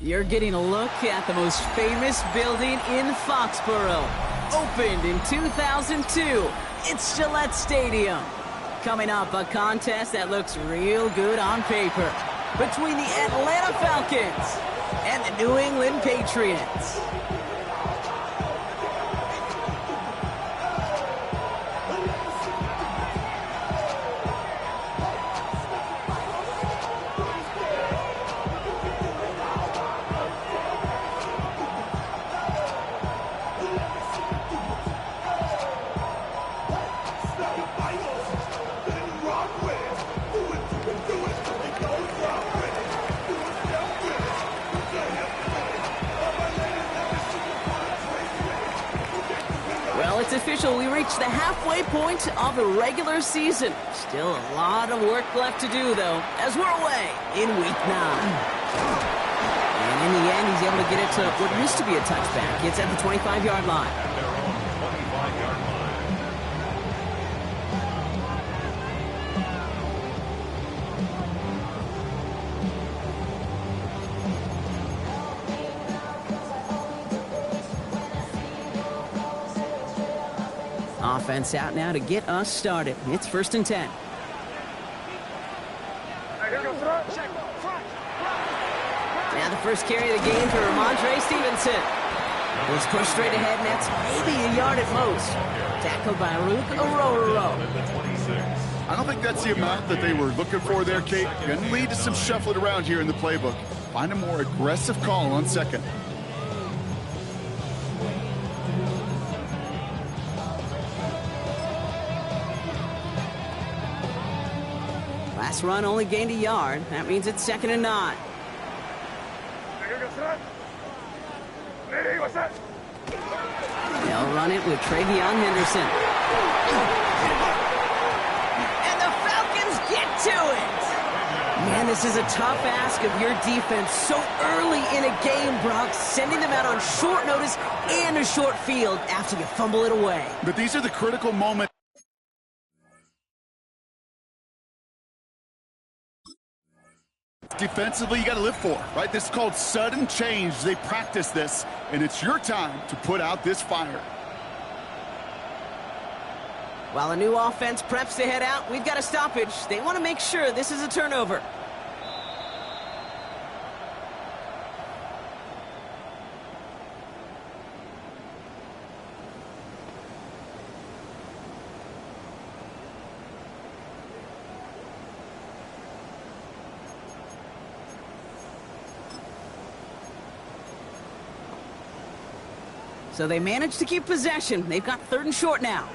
You're getting a look at the most famous building in Foxborough. Opened in 2002, it's Gillette Stadium. Coming up, a contest that looks real good on paper between the Atlanta Falcons and the New England Patriots. It's official. We reached the halfway point of the regular season. Still a lot of work left to do, though, as we're away in Week 9. And in the end, he's able to get it to what used to be a touchback. It's at the 25-yard line. Offense out now to get us started. It's 1st and 10. Now the first carry of the game for Ramondre Stevenson. He's pushed straight ahead, and that's maybe a yard at most. Tackled by Luke Arororo. I don't think that's the amount that they were looking for there, Kate. Going to lead to some shuffling around here in the playbook. Find a more aggressive call on second. Last run only gained a yard. That means it's 2nd and 9. They'll run it with Travion Henderson. And the Falcons get to it! Man, this is a tough ask of your defense so early in a game, Brock, sending them out on short notice and a short field after you fumble it away. But these are the critical moments. Defensively, you got to live for, right? This is called sudden change. They practice this, and it's your time to put out this fire. While a new offense preps to head out, we've got a stoppage. They want to make sure this is a turnover. So they managed to keep possession. They've got 3rd and short now.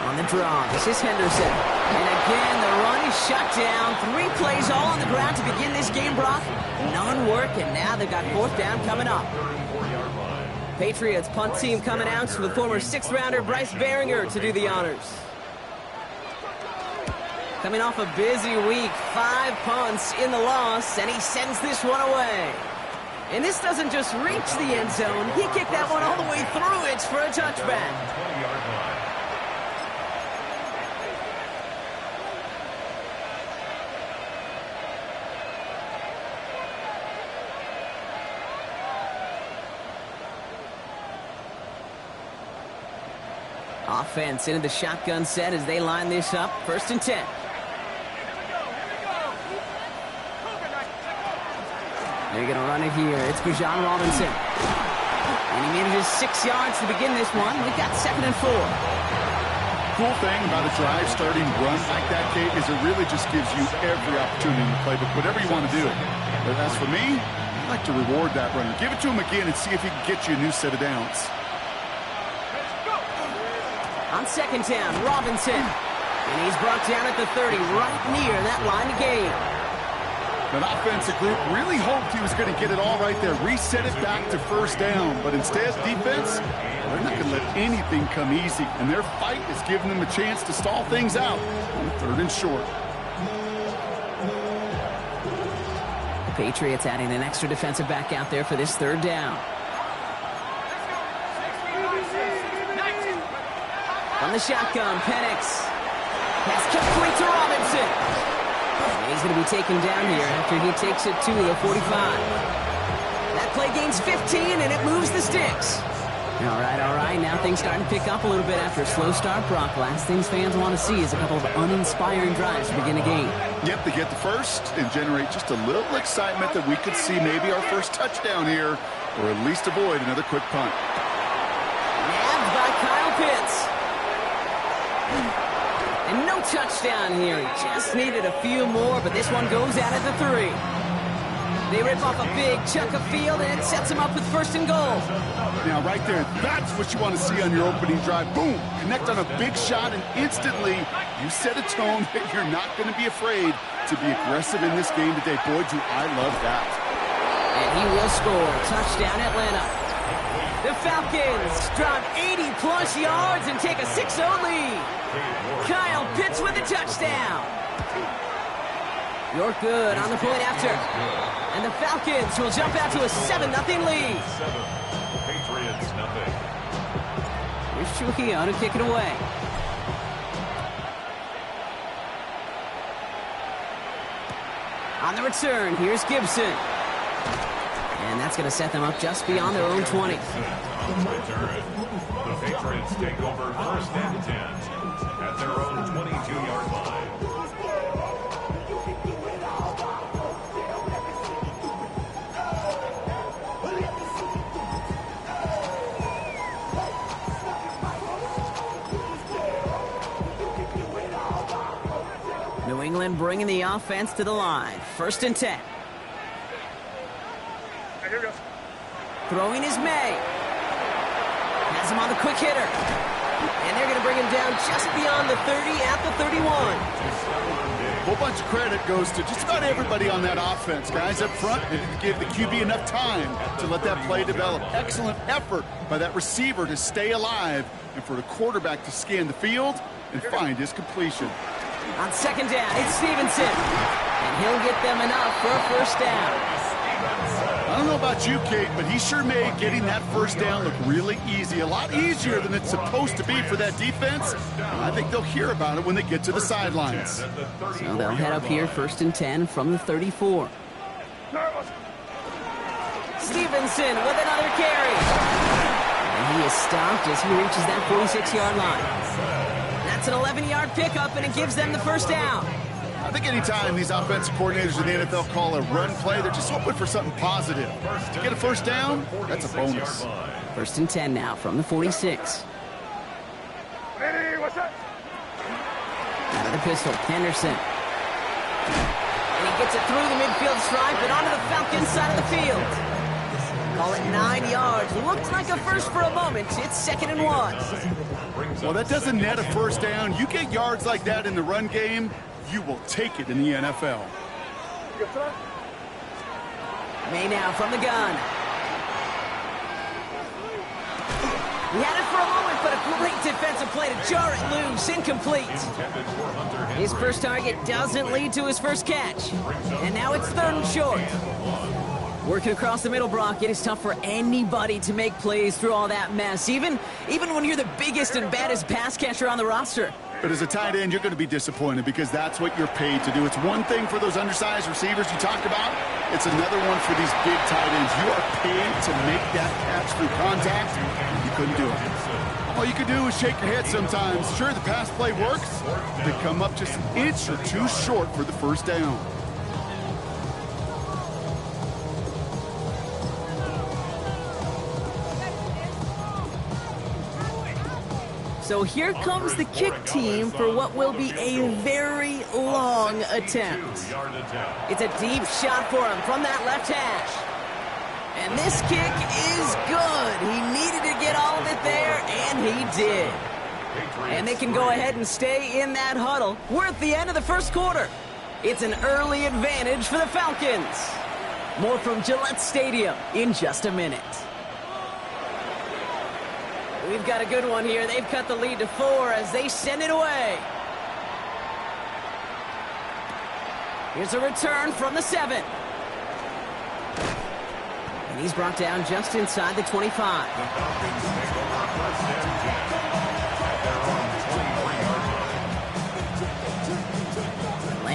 On the draw, this is Henderson. And again, the run is shut down. 3 plays all on the ground to begin this game, Brock. None work, and now they've got 4th down coming up. Patriots punt team coming out with former 6th-rounder Bryce Behringer to do the honors. Coming off a busy week, 5 punts in the loss, and he sends this one away. And this doesn't just reach the end zone. He kicked that one all the way through it for a touchback. Offense into the shotgun set as they line this up. 1st and 10. They're going to run it here. It's Bijan Robinson. And he manages 6 yards to begin this one. We've got 2nd and 4. Cool thing about a drive starting run like that, Kate, is it really just gives you every opportunity in the playbook, whatever you want to do. But as for me, I like to reward that runner. Give it to him again and see if he can get you a new set of downs. On 2nd down, Robinson. And he's brought down at the 30, right near that line of gain. That offensive group really hoped he was going to get it all right there, reset it back to 1st down. But instead, defense, they're not going to let anything come easy. And their fight is giving them a chance to stall things out on 3rd and short. The Patriots adding an extra defensive back out there for this 3rd down. From the shotgun, Penix. Pass complete to Robinson. He's going to be taken down here after he takes it to the 45. That play gains 15, and it moves the sticks. All right. Now things starting to pick up a little bit after a slow start, Brock. Last things fans want to see is a couple of uninspiring drives to begin a game. Yep, they get the first and generate just a little excitement that we could see maybe our first touchdown here, or at least avoid another quick punt. Nabbed by Kyle Pitts. And no touchdown here. He just needed a few more, but this one goes out at the 3. They rip off a big chunk of field, and it sets them up with first and goal. Now, right there, that's what you want to see on your opening drive. Boom! Connect on a big shot, and instantly you set a tone that you're not going to be afraid to be aggressive in this game today. Boy, do I love that. And he will score. Touchdown, Atlanta. The Falcons drive 80-plus yards and take a 6-0 lead. Kyle Pitts with a touchdown. You're good on the point after. And the Falcons will jump out to a 7-0 lead. Patriots, nothing. Here's Trujillo to kick it away. On the return, here's Gibson. And that's going to set them up just beyond their own 20. On the return, the Patriots take over first and 10 at their own 22-yard line. New England bringing the offense to the line. First and 10. Here we go. Throwing is May. Has him on the quick hitter. And they're going to bring him down just beyond the 30 at the 31. A whole bunch of credit goes to just about everybody on that offense. Guys up front, they didn't give the QB enough time to let that play develop. Excellent effort by that receiver to stay alive and for the quarterback to scan the field and find his completion. On second down, it's Stevenson. And he'll get them enough for a first down. I don't know about you, Kate, but he sure made getting that first down look really easy. A lot easier than it's supposed to be for that defense. And I think they'll hear about it when they get to the sidelines. So they'll head up here first and 10 from the 34. Stevenson with another carry. And he is stopped as he reaches that 46-yard line. That's an 11-yard pickup, and it gives them the first down. I think anytime these offensive coordinators in the NFL call a run play, they're just hoping for something positive. To get a first down, that's a bonus. First and 10 now from the 46. Ready, what's up? Out of the pistol, Henderson. And he gets it through the midfield stripe and onto the Falcons side of the field. Call it 9 yards. Looked like a first for a moment. It's 2nd and 1. Well, that doesn't net a first down. You get yards like that in the run game, you will take it in the NFL. May now from the gun. He had it for a moment, but a great defensive play to jar it loose. Incomplete. His first target doesn't lead to his first catch. And now it's 3rd and short. Working across the middle, Brock, it is tough for anybody to make plays through all that mess, even when you're the biggest and baddest pass catcher on the roster. But as a tight end, you're going to be disappointed because that's what you're paid to do. It's one thing for those undersized receivers you talked about. It's another one for these big tight ends. You are paid to make that catch through contact. You couldn't do it. All you can do is shake your head sometimes. Sure, the pass play works. They come up just an inch or two short for the first down. So here comes the kick team for what will be a very long attempt. It's a deep shot for him from that left hash. And this kick is good. He needed to get all of it there, and he did. And they can go ahead and stay in that huddle. We're at the end of the first quarter. It's an early advantage for the Falcons. More from Gillette Stadium in just a minute. We've got a good one here. They've cut the lead to 4 as they send it away. Here's a return from the 7. And he's brought down just inside the 25.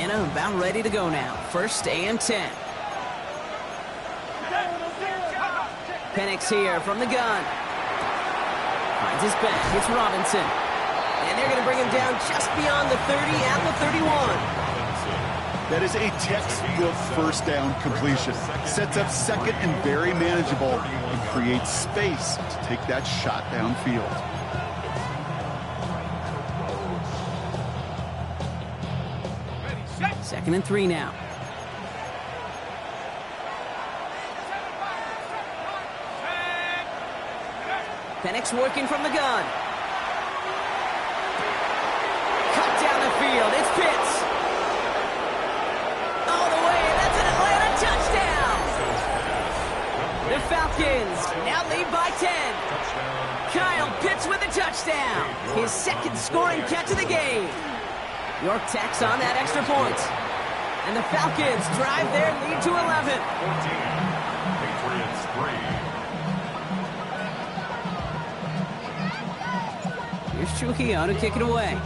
Atlanta about ready to go now. 1st and 10. Penix here from the gun. Finds his back. It's Robinson. And they're going to bring him down just beyond the 30 at the 31. That is a textbook first down completion. Sets up 2nd and very manageable and creates space to take that shot downfield. Second and 3 now. Penix working from the gun. Cut down the field. It's Pitts. All the way. That's an Atlanta touchdown. The Falcons now lead by 10. Kyle Pitts with a touchdown. His 2nd scoring catch of the game. York tacks on that extra point. And the Falcons drive their lead to 11. 14, Patriots 3. Here's Trujillo to kick it away.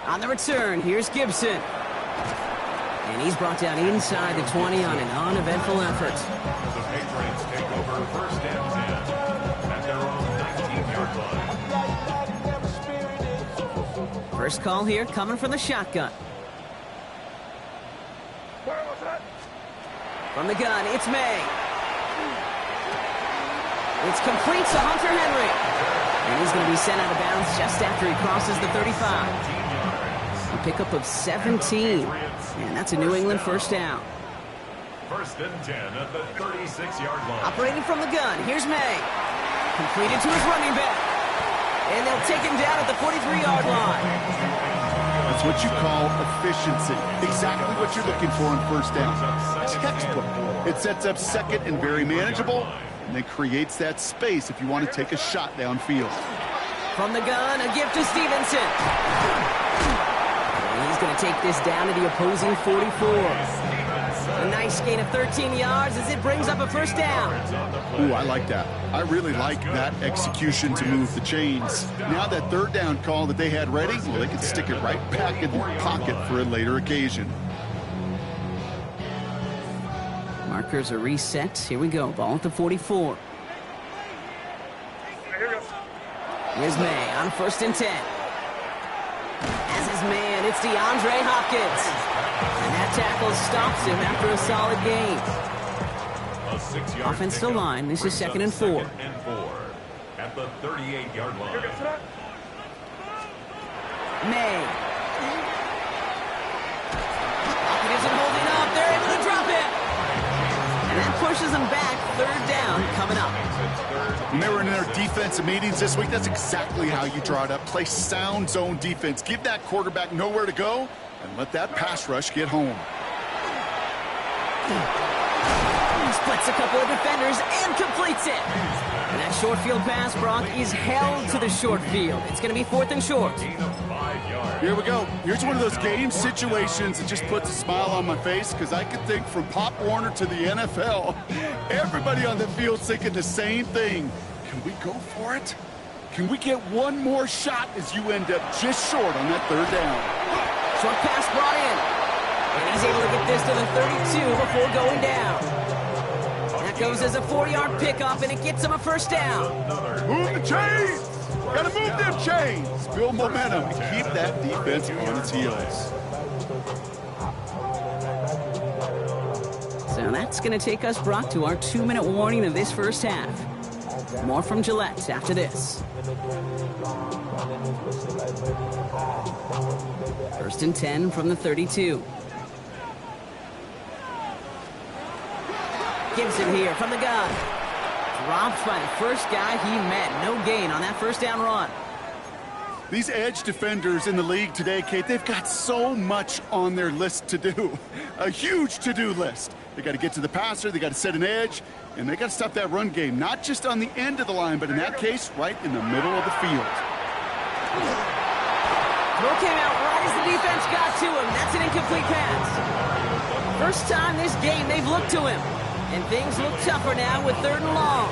On the return, here's Gibson. And he's brought down inside the 20 on an uneventful effort. The Patriots take over 1st and 10 at their own 19-yard line. First call here coming from the shotgun. From the gun, it's May. It's complete to Hunter Henry. And he's going to be sent out of bounds just after he crosses the 35. A pickup of 17. And that's a New England first down. 1st and 10 at the 36-yard line. Operating from the gun, here's May. Completed to his running back. And they'll take him down at the 43-yard line. That's what you call efficiency. Exactly what you're looking for on first down. Textbook. It sets up 2nd and very manageable, and then creates that space if you want to take a shot downfield. From the gun, a gift to Stevenson. And he's going to take this down to the opposing 44. A nice gain of 13 yards as it brings up a first down. Ooh, I like that. I really like that execution to move the chains. Now that 3rd down call that they had ready, well, they can stick it right back in their pocket for a later occasion. Markers are reset. Here we go. Ball at the 44. Here's May on 1st and 10. As his man, it's DeAndre Hopkins. And that tackle stops him after a solid gain. Offensive line, this is 2nd and 4. At the 38-yard line. May. Hopkins isn't holding up. They're able to drop it. And that pushes them back. 3rd down coming up. When they were in their defensive meetings this week, that's exactly how you draw it up. Play sound zone defense. Give that quarterback nowhere to go and let that pass rush get home. He splits a couple of defenders and completes it. And that short field pass, Brock, is held to the short field. It's going to be 4th and short. Here we go. Here's one of those game situations that just puts a smile on my face because I can think from Pop Warner to the NFL. Everybody on the field thinking the same thing. Can we go for it? Can we get one more shot as you end up just short on that 3rd down? Short pass brought in. And he's able to get this to the 32 before going down. That goes as a 4-yard pickup, and it gets him a first down. Move the chains! Gotta move them chains! Build momentum and keep that defense on its heels. So that's going to take us, Brock, to our 2-minute warning of this first half. More from Gillette after this. 1st and 10 from the 32. Gibson here from the gun. Dropped by the first guy he met. No gain on that first down run. These edge defenders in the league today, Kate, they've got so much on their list to do. A huge to-do list. They got to get to the passer, they got to set an edge, and they got to stop that run game, not just on the end of the line, but in that case, right in the middle of the field. Throw came out right as the defense got to him. That's an incomplete pass. First time this game they've looked to him. And things look tougher now with 3rd and long.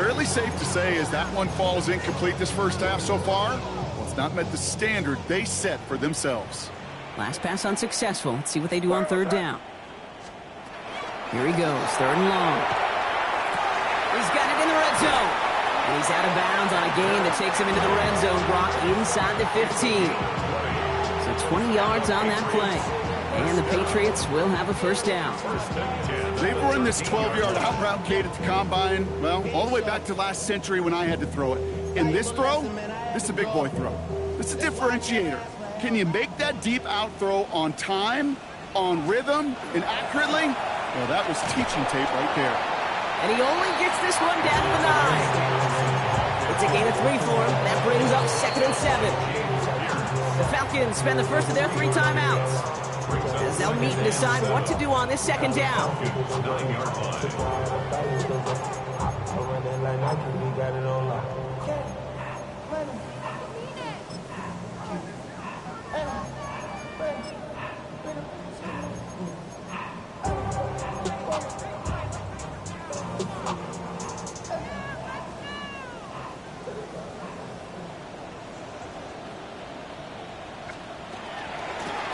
fairly safe to say as that one falls incomplete this first half so far, well, it's not met the standard they set for themselves. Last pass unsuccessful. Let's see what they do on third down. Here he goes, third and long. He's got it in the red zone. And he's out of bounds on a gain that takes him into the red zone, Brock, inside the 15. So 20 yards on that play. And the Patriots will have a first down. They've run this 12-yard out route, Kate, at the combine, well, all the way back to last century when I had to throw it. In this throw, this is a big boy throw. This is a differentiator. Can you make that deep out throw on time, on rhythm, and accurately? Well, that was teaching tape right there. And he only gets this one down to the 9. It's a gain of 3 for him. That brings up 2nd and 7. The Falcons spend the first of their 3 timeouts as they'll meet and decide what to do on this 2nd down.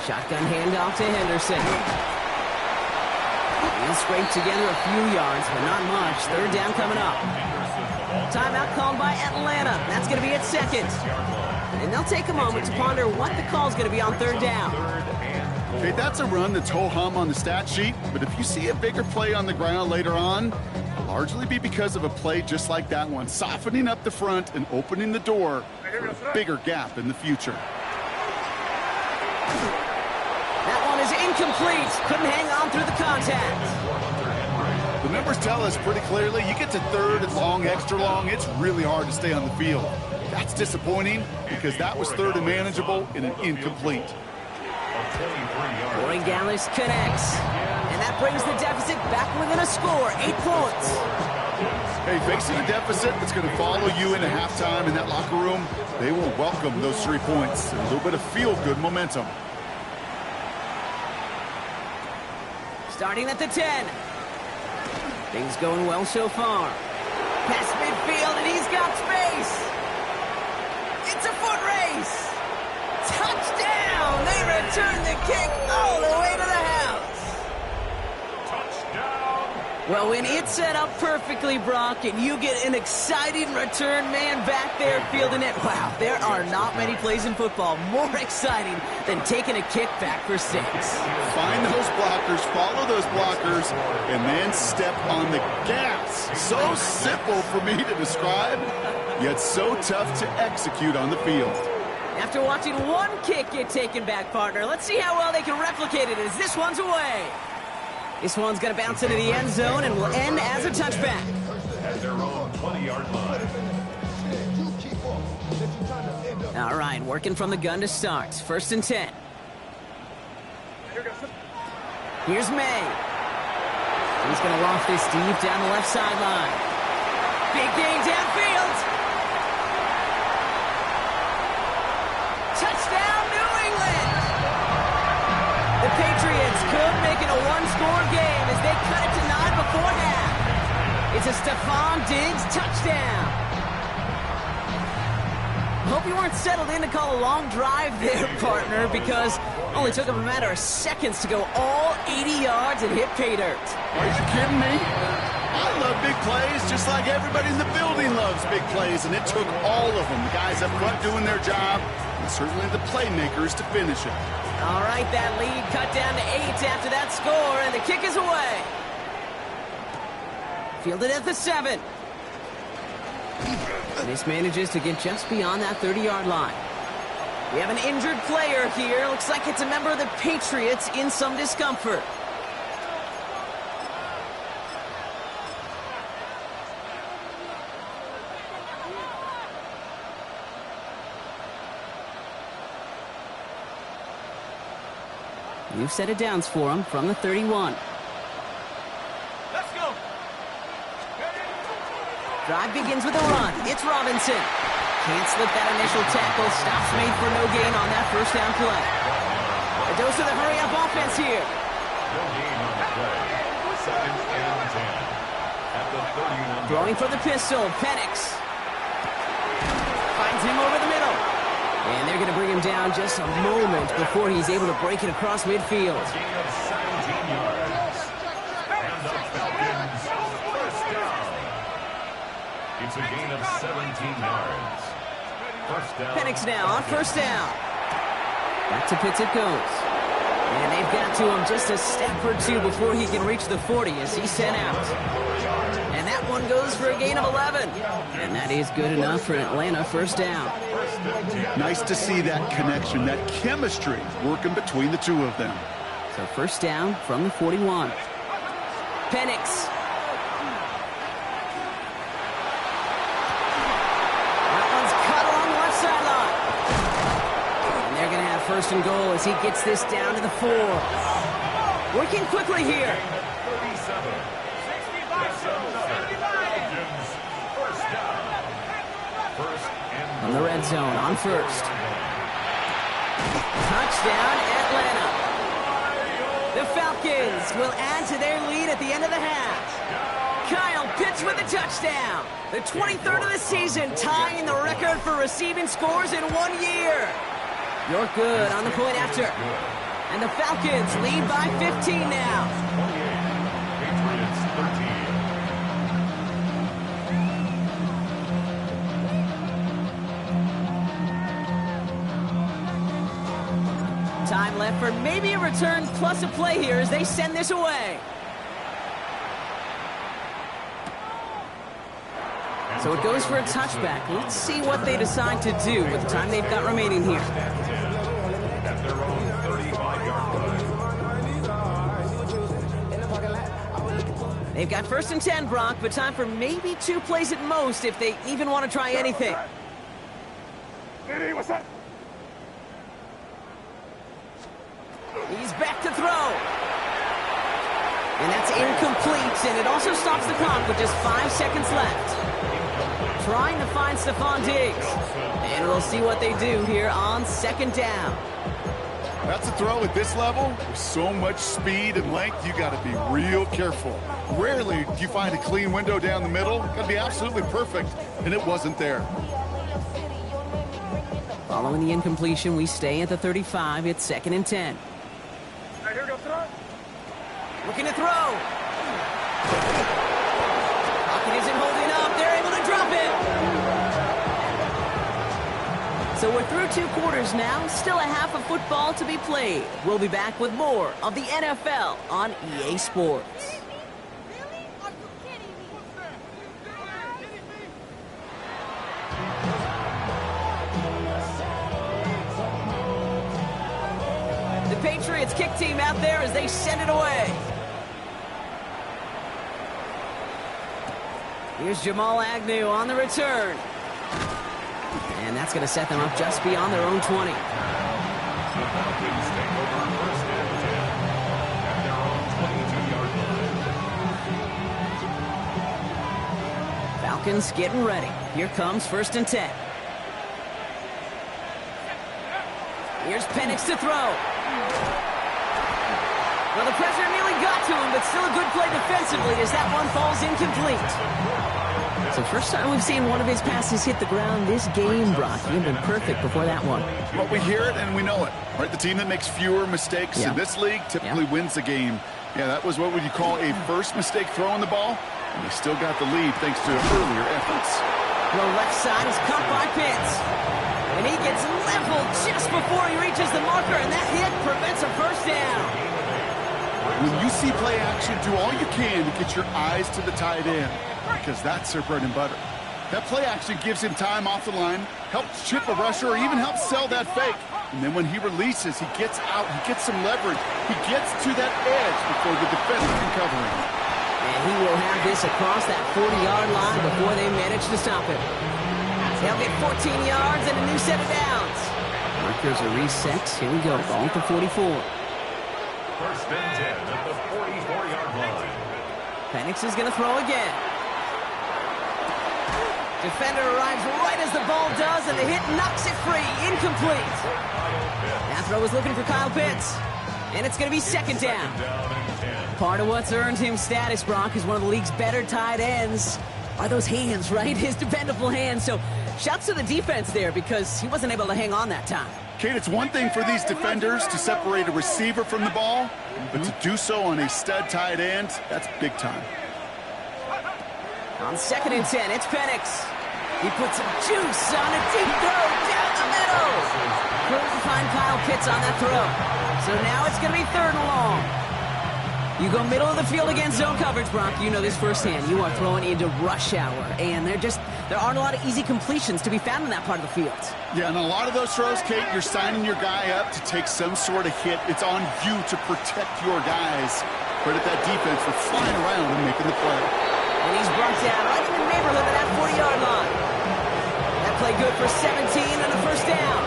Shotgun handoff to Henderson. He'll scrape together a few yards, but not much. Third down coming up. Timeout called by Atlanta. That's going to be at 2nd. And they'll take a moment to ponder what the call is going to be on third down. Okay, that's a run that's ho-hum on the stat sheet, but if you see a bigger play on the ground later on, it'll largely be because of a play just like that one, softening up the front and opening the door for a bigger gap in the future. That one is incomplete. Couldn't hang on through the contact. The numbers tell us pretty clearly, you get to third and long, extra long, it's really hard to stay on the field. That's disappointing because that was third and manageable in an incomplete. Corey Gallis connects. And that brings the deficit back within a score, 8 points. Hey, facing a deficit that's going to follow you into halftime in that locker room, they will welcome those 3 points and a little bit of feel-good momentum. Starting at the 10. Things going well so far. Past midfield, and he's got space. It's a foot race. Touchdown! They return the kick all the way to the house. Well, when it's set up perfectly, Brock, and you get an exciting return man back there fielding it, wow, there are not many plays in football more exciting than taking a kick back for 6. Find those blockers, follow those blockers, and then step on the gas. So simple for me to describe, yet so tough to execute on the field. After watching one kick get taken back, partner, let's see how well they can replicate it as this one's away. This one's going to bounce into the end zone and will end as a touchback. At their own 20-yard line. All right, working from the gun to start. 1st and 10. Here's May. He's going to loft this deep down the left sideline. Big gain downfield. Touchdown, New England! The Patriots could make it a one-score game as they cut it to 9 before half. It's a Stephon Diggs touchdown. Hope you weren't settled in to call a long drive there, partner, because it only took him a matter of seconds to go all 80 yards and hit pay dirt. Are you kidding me? I love big plays just like everybody in the building loves big plays, and it took all of them. The guys up front doing their job, and certainly the playmakers to finish it. All right, that lead cut down to 8 after that score, and the kick is away. Fielded at the 7. This manages to get just beyond that 30-yard line. We have an injured player here. Looks like it's a member of the Patriots in some discomfort. New set of downs for him from the 31. Let's go. Drive begins with a run. It's Robinson. Can't slip that initial tackle. Stops made for no gain on that first down play. A dose of the hurry-up offense here. No gain on the play. 2nd and 10. at the 31. Throwing for the pistol, Penix. Finds him over the middle. And they're going to bring him down just a moment before he's able to break it across midfield. Gain of 17 yards. And the Falcons first down. It's a gain of 17 yards. First down. Penix now on first down. Back to Pitts it goes. And they've got to him just a step or two before he can reach the 40 as he's sent out. And that one goes for a gain of 11. And that is good enough for an Atlanta first down. Nice to see that connection, that chemistry working between the two of them. So first down from the 41. Penix. That one's cut along the left sideline. And they're going to have first and goal as he gets this down to the 4. Working quickly here. 37. On the red zone on first. Touchdown, Atlanta. The Falcons will add to their lead at the end of the half. Kyle Pitts with a touchdown. The 23rd of the season, tying the record for receiving scores in 1 year. You're good on the point after. And the Falcons lead by 15 now. 28. Patriots 13. Time left for maybe a return plus a play here as they send this away. So it goes for a touchback. Let's see what they decide to do with the time they've got remaining here. At their own 35-yard line. They've got first and 10, Brock, but time for maybe 2 plays at most if they even want to try anything. What's that? He's back to throw. And that's incomplete, and it also stops the clock with just 5 seconds left. Trying to find Stephon Diggs. And we'll see what they do here on second down. That's a throw at this level. With so much speed and length, you got to be real careful. Rarely do you find a clean window down the middle. Got to be absolutely perfect, and it wasn't there. Following the incompletion, we stay at the 35. It's second and 10. Right, here we go, throw. Looking to throw. Pocket isn't holding up. They're able to drop it. So we're through 2 quarters now. Still a half of football to be played. We'll be back with more of the NFL on EA Sports. Patriots kick team out there as they send it away. Here's Jamal Agnew on the return. And that's going to set them up just beyond their own 20. The Falcons take over first and 10 at their own 22-yard line. Falcons getting ready. Here comes first and 10. Here's Penix to throw. Well, the pressure nearly got to him, but still a good play defensively as that one falls incomplete. So first time we've seen one of his passes hit the ground this game, Brock. You've been perfect before that one. But we hear it and we know it. Right, the team that makes fewer mistakes in this league typically wins the game. Yeah, that was what would you call a first mistake throwing the ball, and they still got the lead thanks to earlier efforts. The left side is caught by Pitts. And he gets leveled just before he reaches the marker, and that hit prevents a first down. When you see play action, do all you can to get your eyes to the tight end, because that's their bread and butter. That play action gives him time off the line, helps chip a rusher, or even helps sell that fake. And then when he releases, he gets out, he gets some leverage. He gets to that edge before the defender can cover him. And he will have this across that 40-yard line before they manage to stop him. They'll get 14 yards and a new set of downs. Markers are reset. Here we go. Ball at the 44. First and 10 at the 44-yard line. Penix is going to throw again. Defender arrives right as the ball does, and the hit knocks it free. Incomplete. That throw is looking for Kyle Pitts. And it's going to be second down. Part of what's earned him status, Brock, is one of the league's better tight ends. Are those hands, right? His dependable hands. So shouts to the defense there because he wasn't able to hang on that time. Kate, it's one thing for these defenders to separate a receiver from the ball, but to do so on a stud tight end, that's big time. On 2nd and 10, it's Penix. He puts some juice on a deep throw down the middle. Couldn't find Kyle Pitts on that throw. So now it's going to be 3rd and long. You go middle of the field against zone coverage, Brock. You know this firsthand. You are throwing into rush hour, and there aren't a lot of easy completions to be found in that part of the field. Yeah, and a lot of those throws, Kate, you're signing your guy up to take some sort of hit. It's on you to protect your guys. Credit that defense for flying around and making the play. And he's brought down right in the neighborhood of that 40-yard line. That play good for 17 and a first down.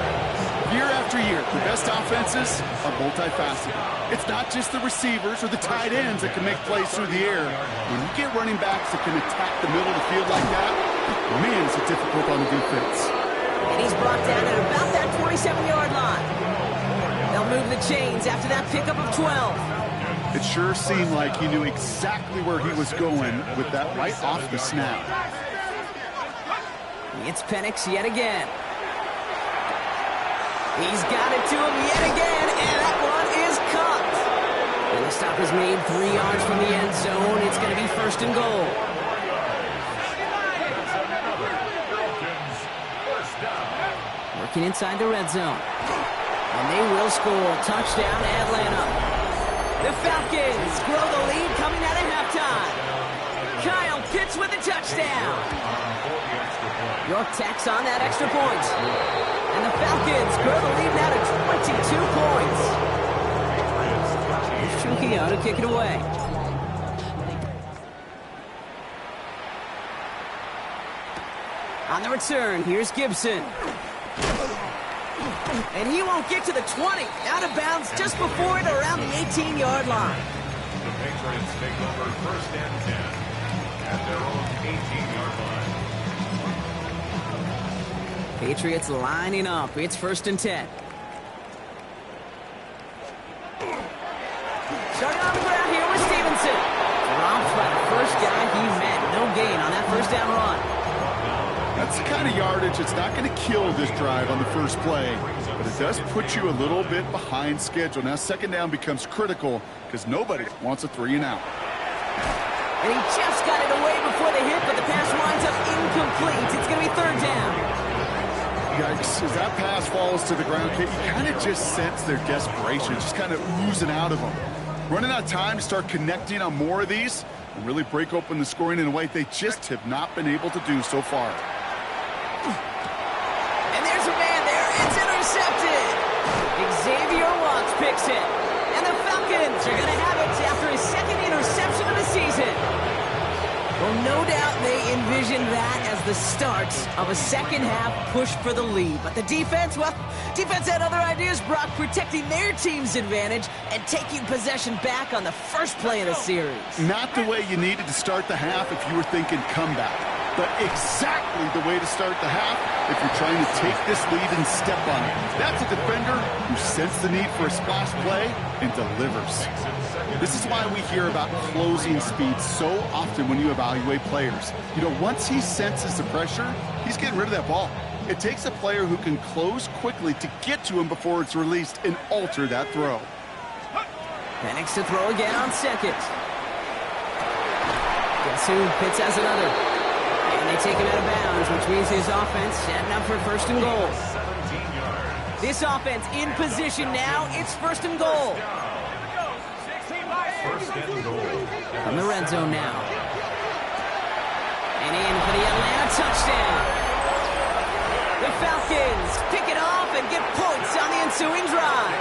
Year after year, the best offenses are multifaceted. It's not just the receivers or the tight ends that can make plays through the air. When you get running backs that can attack the middle of the field like that, man, is it difficult on the defense. And he's brought down at about that 27-yard line. They'll move the chains after that pickup of 12. It sure seemed like he knew exactly where he was going with that right off the snap. It's Penix yet again. He's got it to him yet again, and that one is caught. And the stop is made 3 yards from the end zone. It's going to be 1st and goal. Working inside the red zone. And they will score. Touchdown, Atlanta. The Falcons grow the lead coming out of halftime. Kyle Pitts with a touchdown. York tacks on that extra point. And the Falcons grow the lead now to 22 points. Shuki to kick it away. On the return, here's Gibson. And he won't get to the 20. Out of bounds just before it around the 18-yard line. The Patriots take over 1st and 10 at their own 18-yard line. Patriots lining up. It's 1st and 10. Starting on the ground here with Stevenson. Dropped by the first guy he met. No gain on that 1st down run. That's the kind of yardage that's not going to kill this drive on the first play, but it does put you a little bit behind schedule. Now 2nd down becomes critical because nobody wants a 3 and out. And he just got it away before the hit, but the pass winds up incomplete. It's going to be 3rd down. Yikes, as that pass falls to the ground, you kind of just sense their desperation, just kind of oozing out of them. Running out of time to start connecting on more of these and really break open the scoring in a way they just have not been able to do so far. And there's a man there. It's intercepted. Xavier Watts picks it. And the Falcons are going to have it after his 2nd interception of the season. Well, no doubt they envisioned that as the start of a second-half push for the lead. But the defense, well, defense had other ideas, Brock, protecting their team's advantage and taking possession back on the first play of the series. Not the way you needed to start the half if you were thinking comeback, but exactly the way to start the half if you're trying to take this lead and step on it. That's a defender who sensed the need for a splash play and delivers. This is why we hear about closing speed so often when you evaluate players. You know, once he senses the pressure, he's getting rid of that ball. It takes a player who can close quickly to get to him before it's released and alter that throw. Penix to throw again on 2nd. Guess who? Pitts has another. And they take him out of bounds, which means his offense setting up for 1st and goal. This offense in position now. It's 1st and goal. From the red zone now. And in for the Atlanta touchdown. The Falcons pick it off and get points on the ensuing drive.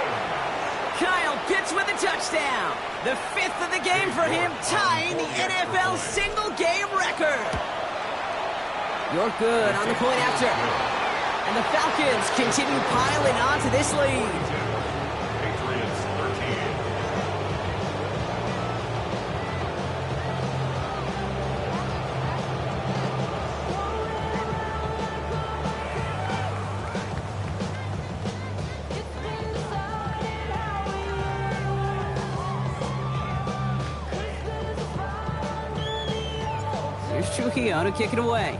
Kyle Pitts with a touchdown. The 5th of the game for him, tying the NFL single-game record. You're good on the point after. And the Falcons continue piling on to this lead. Here's Trujillo to kick it away.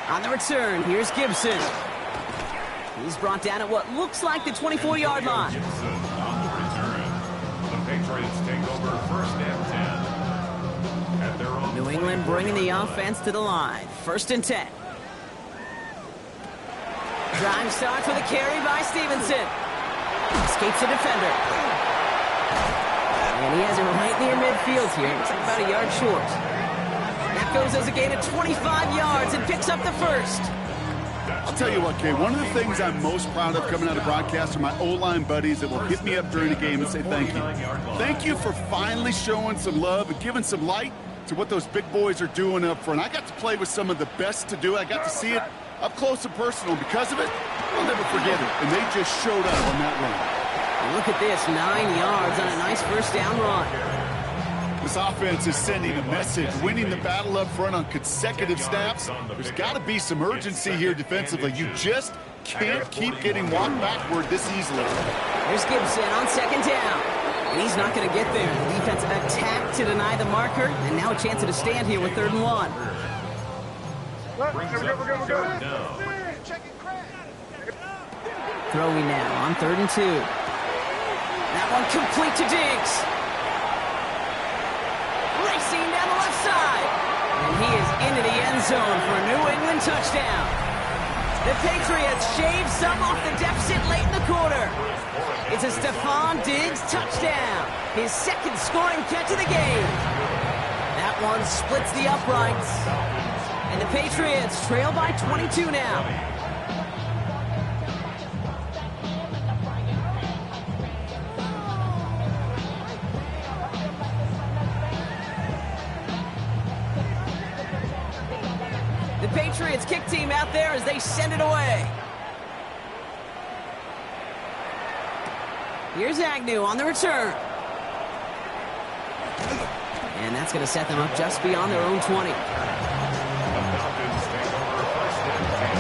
On the return, here's Gibson. He's brought down at what looks like the 24-yard line. Gibson on the return. The Patriots take over first and 10. At their own New England bringing the offense to the line. First and 10. Drive starts with a carry by Stevenson. Escapes the defender. And he has it right near midfield here. It's about a yard short. That goes as a gain of 25 yards and picks up the first. I'll tell you what, Kay, one of the things I'm most proud of coming out of broadcast are my O-line buddies that will hit me up during the game and say thank you. Thank you for finally showing some love and giving some light to what those big boys are doing up front. I got to play with some of the best to do it. I got to see it up close and personal. Because of it, I'll never forget it. And they just showed up on that run. And look at this, 9 yards on a nice first down run. This offense is sending a message, winning the battle up front on consecutive snaps. There's got to be some urgency here defensively. You just can't keep getting walked backward this easily. There's Gibson on second down. And he's not going to get there. The defense attacked to deny the marker, and now a chance to stand here with 3rd and 1. Brings up third down. Throwing now on 3rd and 2. That one complete to Diggs. Racing down the left side. And he is into the end zone for a New England touchdown. The Patriots shave some off the deficit late in the quarter. It's a Stephon Diggs touchdown. His 2nd scoring catch of the game. That one splits the uprights. And the Patriots trail by 22 now. The Patriots kick team out there as they send it away. Here's Agnew on the return. And that's going to set them up just beyond their own 20. The Falcons take over first and 10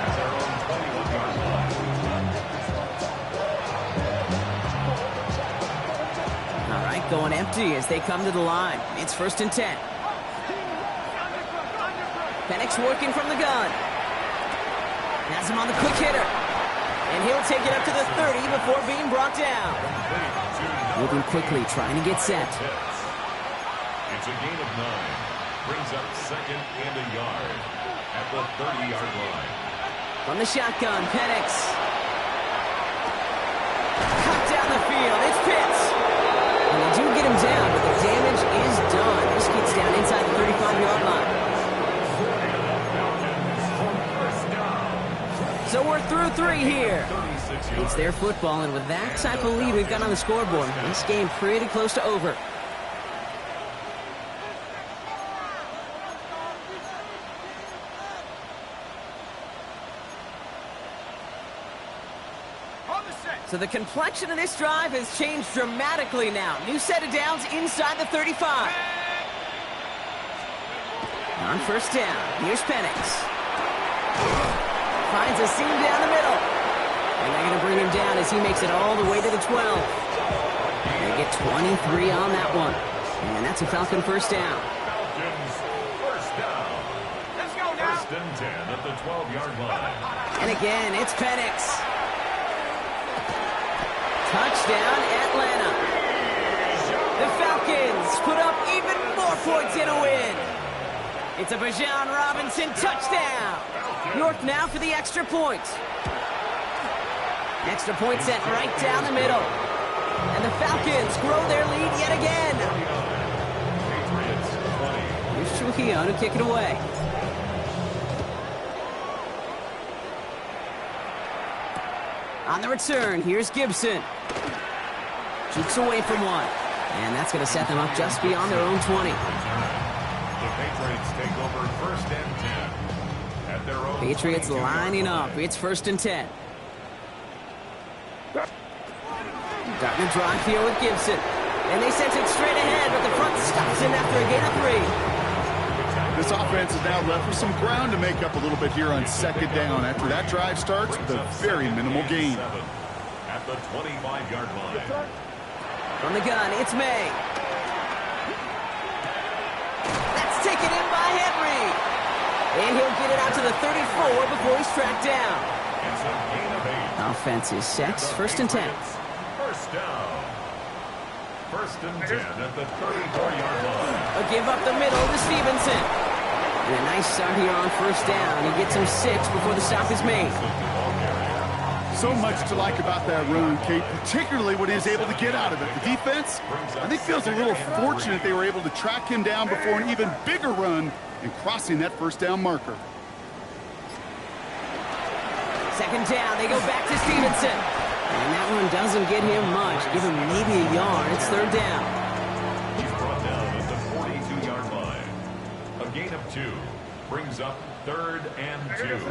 at their own 21-yard line. All right, going empty as they come to the line. It's 1st and 10. Penix working from the gun. Has him on the quick hitter. And he'll take it up to the 30 before being brought down. Moving quickly, trying to get set. It's a gain of 9. Brings up 2nd and a yard at the 30-yard line. From the shotgun, Penix. Cut down the field. It's Pitts. And they do get him down, but the damage is done. This kid's down inside the 35-yard line. So we're through 3 here. It's their football, and with that type of lead we've got on the scoreboard, this game pretty close to over. So the complexion of this drive has changed dramatically now. New set of downs inside the 35. On first down, here's Penix. Finds a seam down the middle. And they're going to bring him down as he makes it all the way to the 12. They get 23 on that one. And that's a Falcon first down. Falcons first down. Let's go now. 1st and 10 at the 12-yard line. And again, it's Penix. Touchdown, Atlanta. The Falcons put up even more points in a win. It's a Bijan Robinson touchdown. North now for the extra point. Extra point set right down the middle. And the Falcons grow their lead yet again. Here's Trujillo to kick it away. On the return, here's Gibson. Jukes away from one. And that's going to set them up just beyond their own 20. The Patriots take over 1st and 10 at their own Patriots 22-yard lining up. line. It's 1st and 10. Starting to drive here with Gibson. And they sent it straight ahead, but the front stops him after a gain of 3. This offense is now left with some ground to make up a little bit here on 2nd down after that drive starts with a very minimal gain. At the 25-yard line. From the gun, it's May. That's taken in by Henry. And he'll get it out to the 34 before he's tracked down. It's a gain of 8. Offense is set. First and 10. First down. First and 10 at the 34-yard line. A give up the middle to Stevenson. And a nice start here on first down. He gets him 6 before the stop is made. So much to like about that run, Kate, particularly when he was able to get out of it. The defense, I think, feels a little fortunate they were able to track him down before an even bigger run and crossing that first down marker. Second down, they go back to Stevenson. And that one doesn't get him much. Give him maybe a yard. It's third down. He's brought down at the 42-yard line. A gain of 2 brings up third and 2.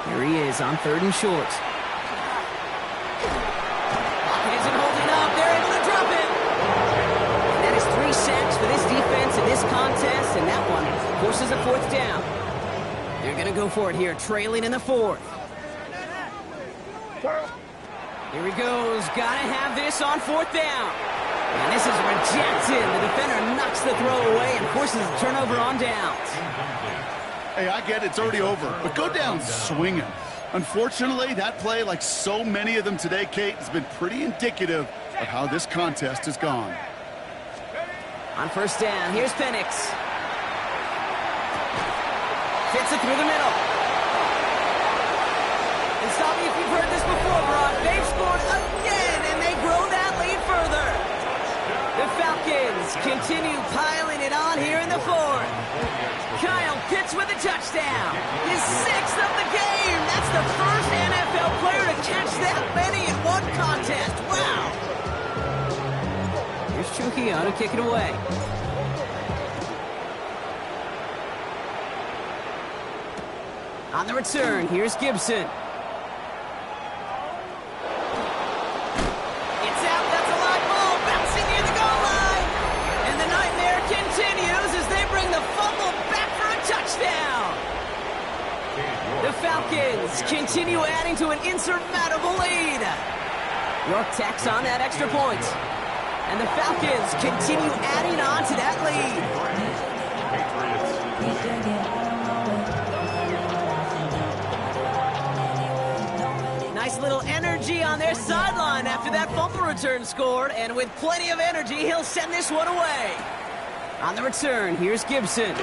Here he is on third and short. Isn't holding up. They're able to drop it. And that is 3 sacks for this defense in this contest. And that one forces a fourth down. They're going to go for it here, trailing in the fourth. Here he goes. Got to have this on fourth down. And this is rejected. The defender knocks the throw away and forces a turnover on downs. Hey, I get it. It's already over. But go down swinging. Unfortunately, that play, like so many of them today, Kate, has been pretty indicative of how this contest has gone. On first down, here's Penix. Fits it through the middle. And stop me if you've heard this before, Brock. They've scored again, and they grow that lead further. The Falcons continue piling it on here in the fourth. Kyle Pitts with a touchdown. His 6th of the game. That's the first NFL player to catch that many in one contest. Wow. Here's Trujillo to kick it away. On the return, here's Gibson. It's out, that's a live ball, bouncing near the goal line. And the nightmare continues as they bring the fumble back for a touchdown. The Falcons continue adding to an insurmountable lead. York tacks on that extra point. And the Falcons continue adding on to that lead. Nice little energy on their sideline after that fumble return scored, and with plenty of energy, he'll send this one away. On the return, here's Gibson.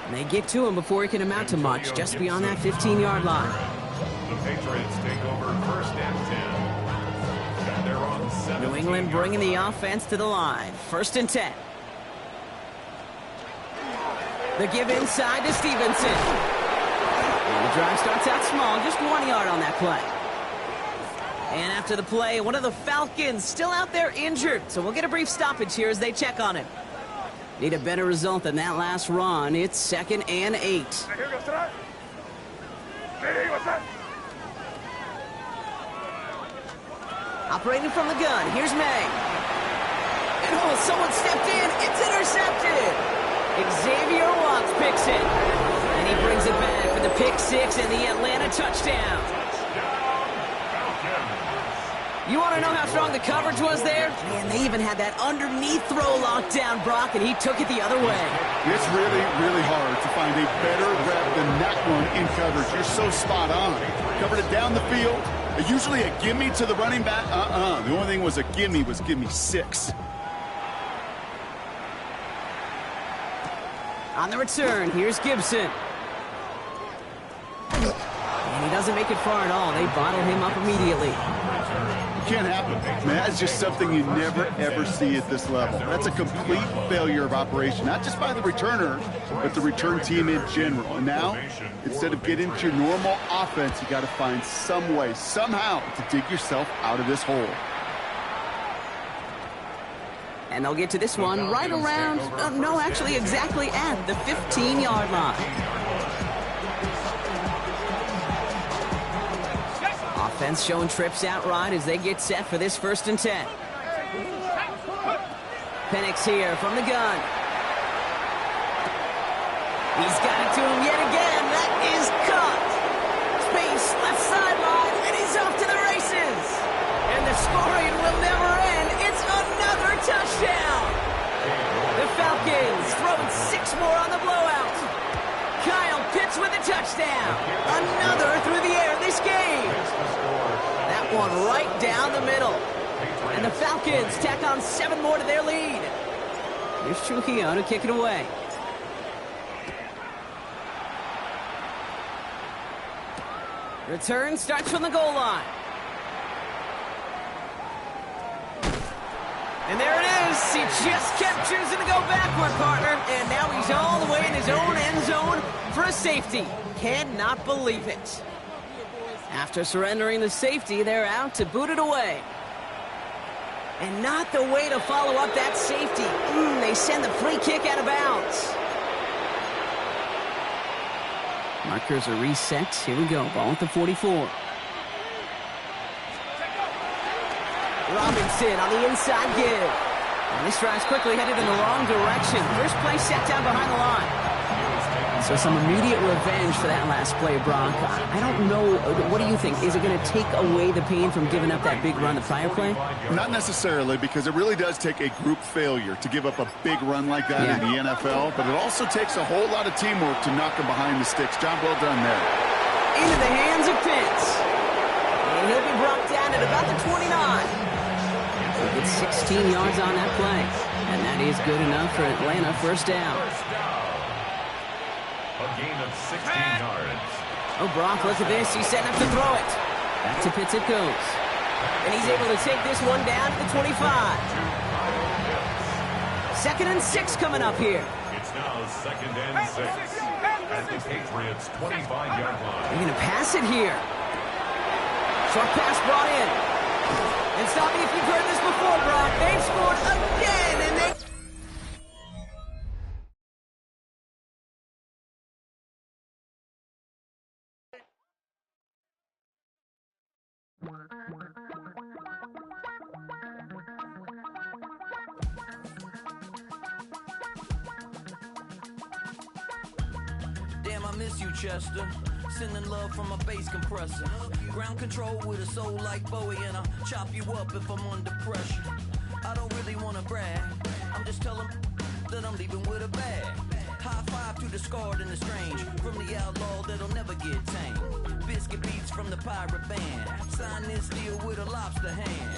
And they get to him before he can amount to much, just beyond that 15-yard line. The Patriots take over first and 10. And they're on 17 New England bringing the offense to the line. First and 10. The give inside to Stevenson. And the drive starts out small, just 1 yard on that play. And after the play, one of the Falcons still out there injured. So we'll get a brief stoppage here as they check on him. Need a better result than that last run. It's 2nd and 8. Here goes tonight. Hey, what's that? Operating from the gun, here's May. And oh, someone stepped in. It's intercepted. Xavier Watts picks it. And he brings it back for the pick 6 and the Atlanta touchdown. You want to know how strong the coverage was there? Man, they even had that underneath throw locked down, Brock, and he took it the other way. It's really, really hard to find a better rep than that one in coverage. You're so spot on. Covered it down the field. Usually a gimme to the running back. The only thing was a gimme was give me 6. On the return, here's Gibson. And he doesn't make it far at all. They bottle him up immediately. Can't happen. Man, that's just something you never, ever see at this level. That's a complete failure of operation, not just by the returner, but the return team in general. And now, instead of getting to your normal offense, you got to find some way, somehow, to dig yourself out of this hole. And they'll get to this one right around, no, actually exactly at the 15-yard line. Offense showing trips outright as they get set for this 1st and 10. Penix here from the gun. He's got it to him yet again. That is caught. Space, left sideline, and he's off to the races. scoring will never end. It's another touchdown. The Falcons throwing 6 more on the blowout. Kyle Pitts with a touchdown. Another through the air this game. That one right down the middle. And the Falcons tack on 7 more to their lead. Here's Trujillo to kick it away. Return starts from the goal line. And there it is. He just kept choosing to go backward, partner. And now he's all the way in his own end zone for a safety. Cannot believe it. After surrendering the safety, they're out to boot it away. And not the way to follow up that safety. They send the free kick out of bounds. Markers are reset. Here we go. Ball at the 44. Robinson on the inside give. And this drive's quickly headed in the wrong direction. First play set down behind the line. So some immediate revenge for that last play, Brock. I don't know. What do you think? Is it going to take away the pain from giving up that big run the prior play? Not necessarily, because it really does take a group failure to give up a big run like that in the NFL. But it also takes a whole lot of teamwork to knock him behind the sticks. John, well done there. Into the hands of Pitts. And he'll be brought down at about the 29. He'll get 16 yards on that play. And that is good enough for Atlanta. First down. A gain of 16 yards. Oh, Brock, look at this. He's setting up to throw it. Back to Pitts it goes. And he's able to take this one down to the 25. 2nd and 6 coming up here. It's now 2nd and 6 at the Patriots' 25-yard line. They're going to pass it here. Short pass brought in. And stop me if you've heard this before, Brock. They've scored again, and they... Damn, I miss you, Chester. Sending love from a bass compressor. Ground control with a soul like Bowie, and I'll chop you up if I'm under pressure. I don't really want to brag. I'm just telling that I'm leaving with a bag. High five to the scarred and the strange. From the outlaw that'll never get tamed. Biscuit beats from the pirate band. Sign this deal with a lobster hand.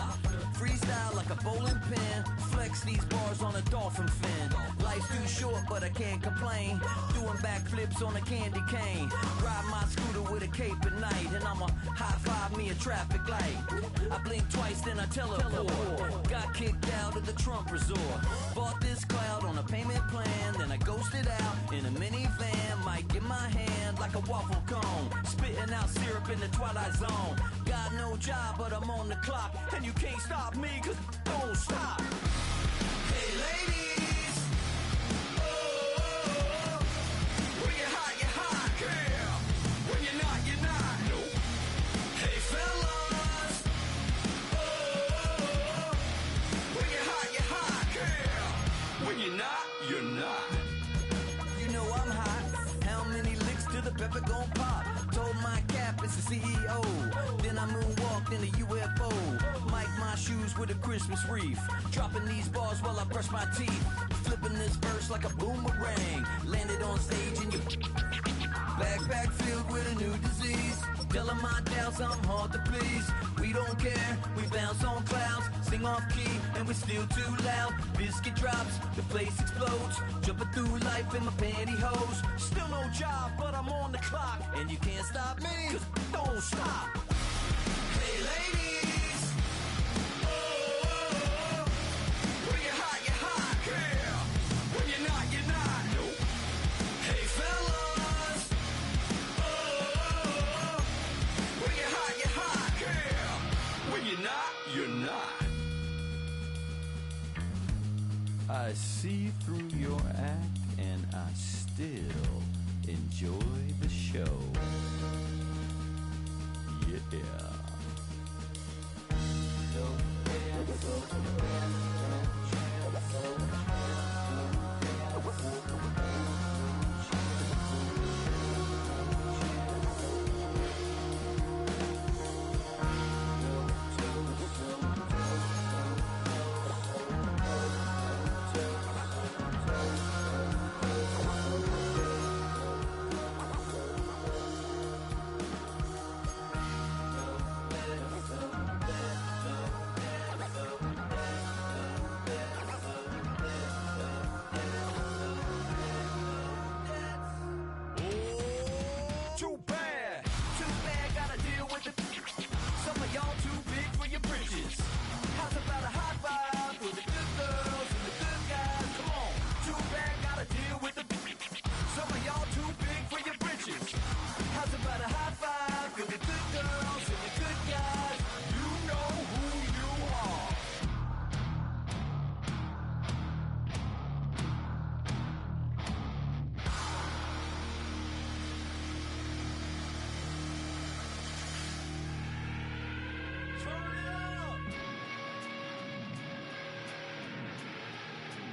Freestyle like a bowling pin. Flex these bars on a dolphin fin. Life's too short, but I can't complain. Doing backflips on a candy cane. Ride my scooter with a cape at night. And I'ma high five me a traffic light. I blink twice, then I teleport. Got kicked out of the Trump resort. Bought this cloud on a payment plan. Then I ghosted out in a minivan. Might get my hand like a waffle cone. Spitting out syrup in the twilight zone. Got no job, but I'm on the clock. And you can't stop me, cause don't stop. Hey ladies, oh, when you're hot, girl. When you're not, you're not. Nope. Hey fellas, oh, when you're hot, girl. When you're not, you're not. You know I'm hot. How many licks till the pepper gon' pop? Told my cap it's the CEO. Then I moonwalked in a UFO. Mic my shoes with a Christmas wreath. Dropping these bars while I brush my teeth. Flipping this verse like a boomerang. Landed on stage and you backpack filled with a new disease. Telling my doubts I'm hard to please. We don't care, we bounce on clouds. Sing off key and we're still too loud. Biscuit drops, the place explodes. Jumping through life in my pantyhose. Still no job, but I'm on the clock. And you can't stop me, cause don't stop. Hey ladies, oh, when you're hot, girl. When you're not, you're not. Nope. Hey fellas, oh, when you're hot, girl. When you're not, you're not. I see through your act and I still enjoy the show. Yeah.